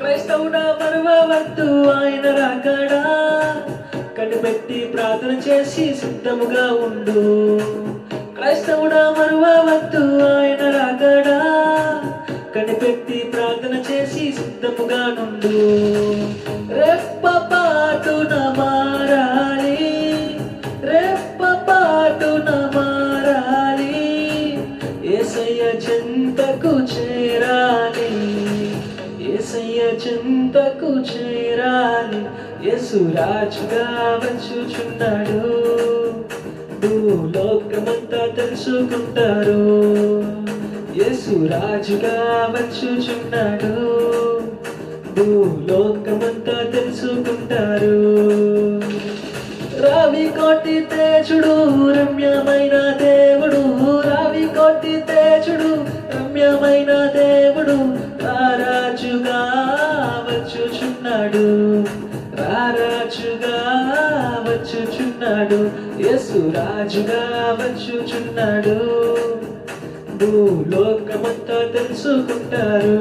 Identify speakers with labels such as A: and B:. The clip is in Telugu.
A: క్రైస్తవుడా మరువవద్దు ఆయన రాకడా, కనిపెట్టి ప్రార్థన చేసి సిద్ధముగా ఉండు. క్రైస్తవుడా మరువవద్దు ఆయన రాకడా, కనిపెట్టి ప్రార్థన చేసి సిద్ధముగా నుండు. రెప్పపాటున మారాలి, రెప్పపాటున మారాలి, యేసయ్య చెంతకు చేరాలి, యేసయ్య చెంతకు చేరాలి. యేసు రాజుగా వచ్చుచున్నాడు, భూలోకమంతా తెలుసుకుంటారు. యేసు రాజుగా వచ్చుచున్నాడు, భూలోకమంతా తెలుసుకుంటారు. రావి కోటి తేజుడు రమ్యమైన దేవుడు, రావి కోటి తేజుడు రమ్యమైన దేవుడు, రారాజుగా వచ్చుచున్నాడు, రారాజుగా వచ్చుచున్నాడు. యేసు రాజుగా వచ్చుచున్నాడు, భూలోకమంతా తెలుసుకుంటారు.